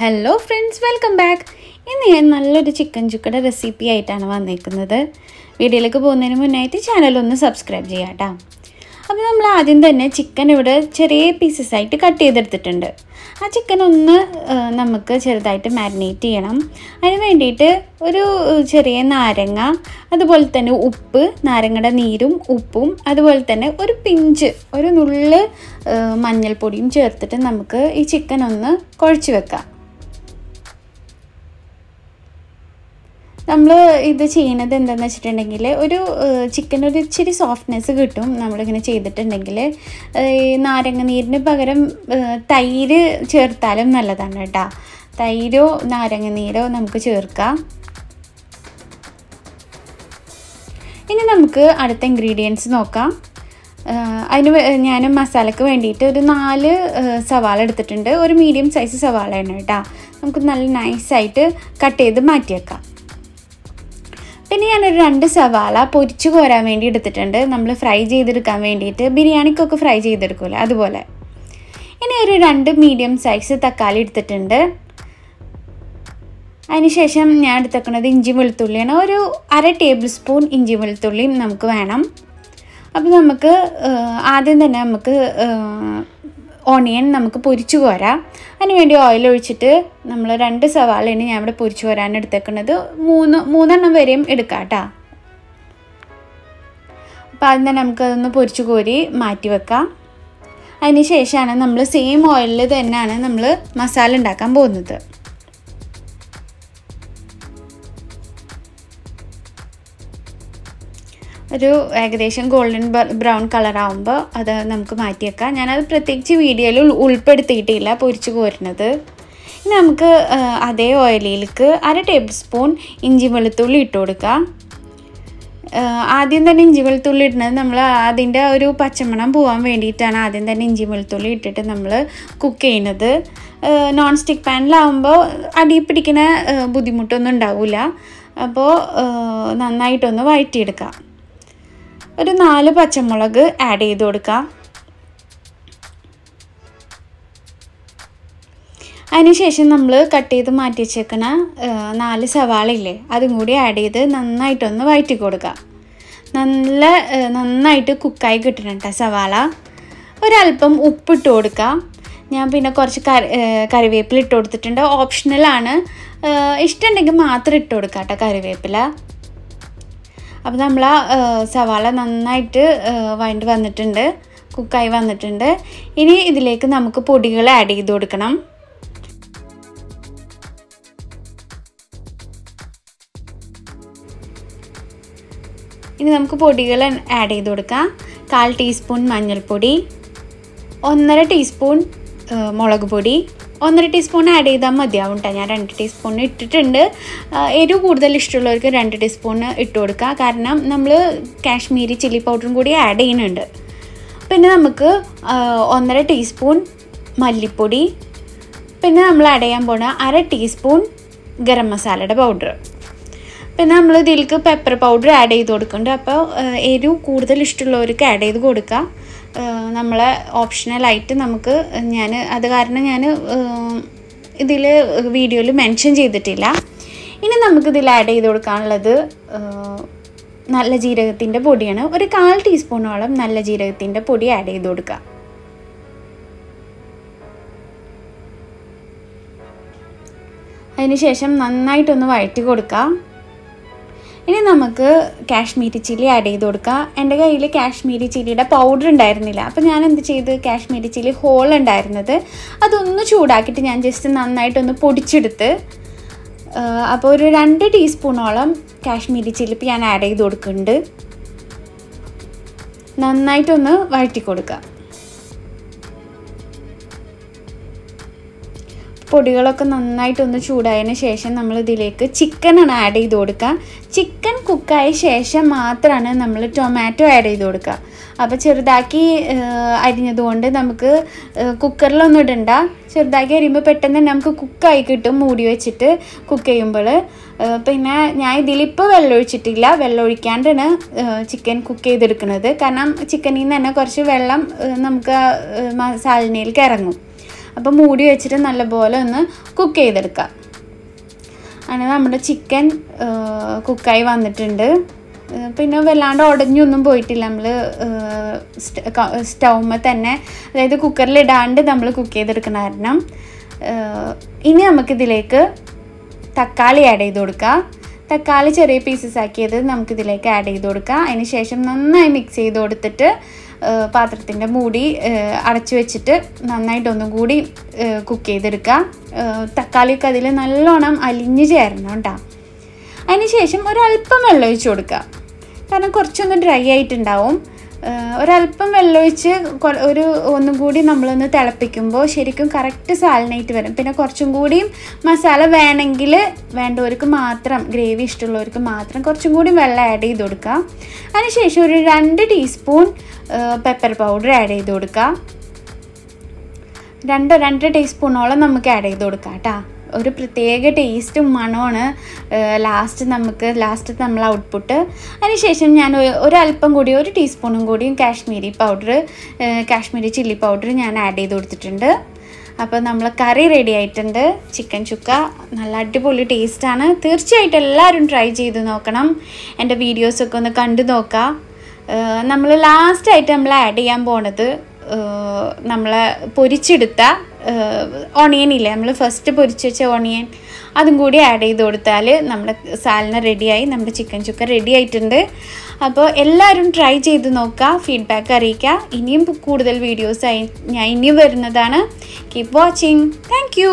Hello friends, welcome back. ഇന്ന് ഞാൻ നല്ലൊരു ചിക്കൻ ചുക്കയുടെ റെസിപ്പി ആയിട്ടാണ് വന്നിരിക്കുന്നത്. വീഡിയോയിലേക്ക് പോകുന്നതിന് മുന്നായിട്ട് ചാനലൊന്ന് സബ്സ്ക്രൈബ് ചെയ്യാം കേട്ടോ. അപ്പോൾ നമ്മൾ ആദ്യം തന്നെ ചിക്കൻ ഇവിടെ ചെറിയ പീസസ് ആയിട്ട് കട്ട് ചെയ്തെടുത്തിട്ടുണ്ട്. ആ ചിക്കൻ ഒന്ന് നമുക്ക് ചെറുതായിട്ട് മാരിനേറ്റ് ചെയ്യണം. അതിന് വേണ്ടിയിട്ട് ഒരു ചെറിയ നാരങ്ങ, അതുപോലെ തന്നെ ഉപ്പ്, നാരങ്ങയുടെ നീരും ഉപ്പും, അതുപോലെ തന്നെ ഒരു നുള്ള് മഞ്ഞൾപ്പൊടിയും ചേർത്തിട്ട് നമുക്ക് ഈ ചിക്കൻ ഒന്ന് കുഴച്ച് വെക്കാം. നമ്മൾ ഇത് ചെയ്യുന്നത് എന്താണെന്ന് വെച്ചിട്ടുണ്ടെങ്കിൽ ചിക്കൻ ഒരു ഇച്ചിരി സോഫ്റ്റ്നെസ് കിട്ടും നമ്മളിങ്ങനെ ചെയ്തിട്ടുണ്ടെങ്കിൽ. ഈ നാരങ്ങ നീരിന് പകരം തൈര് ചേർത്താലും നല്ലതാണ് കേട്ടോ. തൈരോ നാരങ്ങ നീരോ നമുക്ക് ചേർക്കാം. ഇനി നമുക്ക് അടുത്ത ഇൻഗ്രീഡിയൻസ് നോക്കാം. ഞാൻ മസാലയ്ക്ക് വേണ്ടിയിട്ട് ഒരു 4 സവാള എടുത്തിട്ടുണ്ട്. ഒരു മീഡിയം സൈസ് സവാളയാണ് കേട്ടോ. നമുക്ക് നല്ല നൈസായിട്ട് കട്ട് ചെയ്ത് മാറ്റിയേക്കാം. പിന്നെ ഞാനൊരു 2 സവാള പൊരിച്ച് കോരാൻ വേണ്ടി എടുത്തിട്ടുണ്ട്. നമ്മൾ ഫ്രൈ ചെയ്തെടുക്കാൻ വേണ്ടിയിട്ട് ബിരിയാണിക്കൊക്കെ ഫ്രൈ ചെയ്തെടുക്കുമല്ലോ അതുപോലെ. ഇനി ഒരു 2 മീഡിയം സൈസ് തക്കാളി എടുത്തിട്ടുണ്ട്. അതിനുശേഷം ഞാൻ എടുത്തേക്കുന്നത് ഇഞ്ചി വെളുത്തുള്ളിയാണ്. ഒരു 1/2 ടേബിൾ സ്പൂൺ ഇഞ്ചി വെളുത്തുള്ളിയും നമുക്ക് വേണം. അപ്പോൾ നമുക്ക് ആദ്യം തന്നെ ഓണിയൻ നമുക്ക് പൊരിച്ചു കോരാം. അതിനുവേണ്ടി ഓയിൽ ഒഴിച്ചിട്ട് നമ്മൾ 2 സവാളയാണ് ഞാൻ ഇവിടെ പൊരിച്ചു കോരാൻ എടുത്തേക്കുന്നത്. 3 വരെയും എടുക്കാം കേട്ടോ. അപ്പോൾ ആദ്യം തന്നെ നമുക്കതൊന്ന് പൊരിച്ചു കോരി മാറ്റി വെക്കാം. അതിന് ശേഷമാണ് നമ്മൾ സെയിം ഓയിലിൽ തന്നെയാണ് നമ്മൾ മസാല ഉണ്ടാക്കാൻ പോകുന്നത്. ഒരു ഏകദേശം ഗോൾഡൻ ബ്രൗൺ കളറാകുമ്പോൾ അത് നമുക്ക് മാറ്റി വെക്കാം. ഞാനത് പ്രത്യേകിച്ച് വീഡിയോയിൽ ഉൾപ്പെടുത്തിയിട്ടില്ല പൊരിച്ച് കോരുന്നത്. ഇനി നമുക്ക് അതേ ഓയിലിലേക്ക് 1/2 ടേബിൾ സ്പൂൺ ഇഞ്ചി വെളുത്തുള്ളി ഇട്ട് കൊടുക്കാം. ആദ്യം തന്നെ ഇഞ്ചി വെളുത്തുള്ളി ഇടുന്നത് നമ്മൾ അതിൻ്റെ ഒരു പച്ചമണം പോകാൻ വേണ്ടിയിട്ടാണ് ആദ്യം തന്നെ ഇഞ്ചി വെളുത്തുള്ളി ഇട്ടിട്ട് നമ്മൾ കുക്ക് ചെയ്യുന്നത്. നോൺ സ്റ്റിക്ക് പാനിലാവുമ്പോൾ അടി പിടിക്കുന്ന ബുദ്ധിമുട്ടൊന്നും ഉണ്ടാവില്ല. അപ്പോൾ നന്നായിട്ടൊന്ന് വഴറ്റിയെടുക്കാം. ഒരു 4 പച്ചമുളക് ആഡ് ചെയ്ത് കൊടുക്കാം. അതിനുശേഷം നമ്മൾ കട്ട് ചെയ്ത് മാറ്റി വെച്ചേക്കണ 4 സവാള ഇല്ലേ, അതും കൂടി ആഡ് ചെയ്ത് നന്നായിട്ടൊന്ന് വഴറ്റി കൊടുക്കാം. നന്നായിട്ട് കുക്കായി കിട്ടണം കേട്ടോ സവാള. ഒരല്പം ഉപ്പിട്ട് കൊടുക്കാം. ഞാൻ പിന്നെ കുറച്ച് കറിവേപ്പില ഇട്ട് കൊടുത്തിട്ടുണ്ട്. ഓപ്ഷണലാണ്, ഇഷ്ടമുണ്ടെങ്കിൽ മാത്രം ഇട്ട് കൊടുക്കാം കേട്ടോ കറിവേപ്പില. അപ്പോൾ നമ്മൾ സവാള നന്നായിട്ട് വഴണ്ട് വന്നിട്ടുണ്ട്, കുക്കായി വന്നിട്ടുണ്ട്. ഇനി ഇതിലേക്ക് നമുക്ക് പൊടികൾ ആഡ് ചെയ്ത് കൊടുക്കണം. ഇനി നമുക്ക് പൊടികൾ ആഡ് ചെയ്ത് കൊടുക്കാം. 1/4 ടീസ്പൂൺ മഞ്ഞൾപ്പൊടി, 1.5 ടീസ്പൂൺ മുളക് പൊടി. 1.5 ടീസ്പൂൺ ആഡ് ചെയ്താൽ മതിയാവും കേട്ടോ. ഞാൻ 2 ടീസ്പൂൺ ഇട്ടിട്ടുണ്ട്. എരിവ് കൂടുതൽ ഇഷ്ടമുള്ളവർക്ക് 2 ടീസ്പൂൺ ഇട്ട് കൊടുക്കുക. കാരണം നമ്മൾ കാശ്മീരി ചില്ലി പൗഡറും കൂടി ആഡ് ചെയ്യുന്നുണ്ട്. പിന്നെ നമുക്ക് 1.5 ടീസ്പൂൺ മല്ലിപ്പൊടി, പിന്നെ നമ്മൾ ആഡ് ചെയ്യാൻ പോകുന്ന 1/2 ടീസ്പൂൺ ഗരം മസാലയുടെ പൗഡർ. പിന്നെ നമ്മൾ ഇതിലേക്ക് പെപ്പർ പൗഡർ ആഡ് ചെയ്ത് കൊടുക്കുന്നുണ്ട്. അപ്പോൾ എരിവ് കൂടുതൽ ഇഷ്ടമുള്ളവർക്ക് ആഡ് ചെയ്ത് കൊടുക്കുക. നമ്മളെ ഓപ്ഷണലായിട്ട് അത് കാരണം ഞാൻ ഇതിൽ വീഡിയോയിൽ മെൻഷൻ ചെയ്തിട്ടില്ല. ഇനി നമുക്കിതിൽ ആഡ് ചെയ്ത് കൊടുക്കാനുള്ളത് നല്ല ജീരകത്തിൻ്റെ പൊടിയാണ്. ഒരു 1/4 ടീസ്പൂണോളം നല്ല ജീരകത്തിൻ്റെ പൊടി ആഡ് ചെയ്ത് കൊടുക്കുക. അതിനുശേഷം നന്നായിട്ടൊന്ന് വഴറ്റി കൊടുക്കുക. ഇനി നമുക്ക് കാശ്മീരി ചില്ലി ആഡ് ചെയ്ത് കൊടുക്കാം. എൻ്റെ കയ്യിൽ കാശ്മീരി ചില്ലിയുടെ പൗഡർ ഉണ്ടായിരുന്നില്ല. അപ്പോൾ ഞാൻ എന്ത് ചെയ്ത്, കാശ്മീരി ചില്ലി ഹോൾ ഉണ്ടായിരുന്നത് അതൊന്ന് ചൂടാക്കിയിട്ട് ഞാൻ ജസ്റ്റ് നന്നായിട്ടൊന്ന് പൊടിച്ചെടുത്ത്, അപ്പോൾ ഒരു 2 ടീസ്പൂണോളം കാശ്മീരി ചില്ലി ഞാൻ ആഡ് ചെയ്ത് കൊടുക്കുന്നുണ്ട്. നന്നായിട്ടൊന്ന് വഴറ്റി കൊടുക്കുക. പൊടികളൊക്കെ നന്നായിട്ടൊന്ന് ചൂടായതിന് ശേഷം നമ്മൾ ഇതിലേക്ക് ചിക്കനാണ് ആഡ് ചെയ്ത് കൊടുക്കുക. ചിക്കൻ കുക്കായ ശേഷം മാത്രമാണ് നമ്മൾ ടൊമാറ്റോ ആഡ് ചെയ്ത് കൊടുക്കുക. അപ്പോൾ ചെറുതാക്കി അരിഞ്ഞതുകൊണ്ട് നമുക്ക് കുക്കറിലൊന്നും ഇടണ്ട. ചെറുതാക്കി അരിയുമ്പോൾ പെട്ടെന്ന് നമുക്ക് കുക്കായി കിട്ടും മൂടി വെച്ചിട്ട് കുക്ക് ചെയ്യുമ്പോൾ. പിന്നെ ഞാൻ ഇതിലിപ്പോൾ വെള്ളം ഒഴിച്ചിട്ടില്ല. വെള്ളം ഒഴിക്കാണ്ടാണ് ചിക്കൻ കുക്ക് ചെയ്തെടുക്കുന്നത്. കാരണം ചിക്കനിൽ നിന്ന് തന്നെ കുറച്ച് വെള്ളം നമുക്ക് മസാലയിലേക്ക് ഇറങ്ങും. അപ്പോൾ മൂടി വെച്ചിട്ട് നല്ലപോലെ ഒന്ന് കുക്ക് ചെയ്തെടുക്കാം. അങ്ങനെ നമ്മുടെ ചിക്കൻ കുക്കായി വന്നിട്ടുണ്ട്. പിന്നെ വല്ലാണ്ട് ഉടഞ്ഞൊന്നും പോയിട്ടില്ല. നമ്മൾ സ്റ്റൗമ്മ തന്നെ, അതായത് കുക്കറിലിടാണ്ട് നമ്മൾ കുക്ക് ചെയ്തെടുക്കുന്ന കാരണം. ഇനി നമുക്കിതിലേക്ക് തക്കാളി ആഡ് ചെയ്ത് കൊടുക്കാം. തക്കാളി ചെറിയ പീസസ് ആക്കിയത് നമുക്കിതിലേക്ക് ആഡ് ചെയ്ത് കൊടുക്കാം. അതിന് ശേഷം നന്നായി മിക്സ് ചെയ്ത് കൊടുത്തിട്ട് പാത്രത്തിൻ്റെ മൂടി അടച്ചു വെച്ചിട്ട് നന്നായിട്ടൊന്നും കൂടി കുക്ക് ചെയ്തെടുക്കുക. തക്കാളിയൊക്കെ അതിൽ നല്ലോണം അലിഞ്ഞ് ചേരണം കേട്ടോ. അതിന് ശേഷം ഒരല്പം വെള്ളം ഒഴിച്ച് കൊടുക്കുക. കാരണം കുറച്ചൊന്ന് ഡ്രൈ ആയിട്ടുണ്ടാവും. ഒരല്പം വെള്ളമൊഴിച്ച് ഒന്നും കൂടി നമ്മളൊന്ന് തിളപ്പിക്കുമ്പോൾ ശരിക്കും കറക്റ്റ് സാലനായിട്ട് വരും. പിന്നെ കുറച്ചും കൂടിയും മസാല വേണമെങ്കിൽ വേണ്ടവർക്ക് മാത്രം, ഗ്രേവി ഇഷ്ടമുള്ളവർക്ക് മാത്രം കുറച്ചും കൂടി വെള്ളം ആഡ് ചെയ്ത് കൊടുക്കുക. അതിനുശേഷം ഒരു 2 ടീസ്പൂൺ പെപ്പർ പൗഡർ ആഡ് ചെയ്ത് കൊടുക്കുക. 2 ടീസ്പൂണോളം നമുക്ക് ആഡ് ചെയ്ത് കൊടുക്കാം കേട്ടോ. ഒരു പ്രത്യേക ടേസ്റ്റും മണമാണ് ലാസ്റ്റ് നമ്മൾ ഔട്ട്പുട്ട്. അതിനുശേഷം ഞാൻ ഒരല്പം കൂടി, 1 ടീസ്പൂണും കൂടിയും കാശ്മീരി ചില്ലി പൗഡർ ഞാൻ ആഡ് ചെയ്ത് കൊടുത്തിട്ടുണ്ട്. അപ്പോൾ നമ്മൾ കറി റെഡി ആയിട്ടുണ്ട്. ചിക്കൻ ചുക്ക നല്ല അടിപൊളി ടേസ്റ്റാണ്. തീർച്ചയായിട്ടും എല്ലാവരും ട്രൈ ചെയ്ത് നോക്കണം. എൻ്റെ വീഡിയോസൊക്കെ ഒന്ന് കണ്ടു നോക്കാം. നമ്മൾ ലാസ്റ്റായിട്ട് നമ്മൾ ആഡ് ചെയ്യാൻ പോണത് നമ്മൾ പൊരിച്ചെടുത്ത ഓണിയൻ ഇല്ലേ, നമ്മൾ ഫസ്റ്റ് പൊരിച്ച് വെച്ച ഓണിയൻ, അതും കൂടി ആഡ് ചെയ്ത് കൊടുത്താൽ നമ്മുടെ സാലന റെഡിയായി, നമ്മുടെ ചിക്കൻ ചുക്ക റെഡി ആയിട്ടുണ്ട്. അപ്പോൾ എല്ലാവരും ട്രൈ ചെയ്ത് നോക്കുക, ഫീഡ്ബാക്ക് അറിയിക്കുക. ഇനിയും കൂടുതൽ വീഡിയോസായി ഞാൻ ഇനിയും വരുന്നതാണ്. Keep watching. Thank you.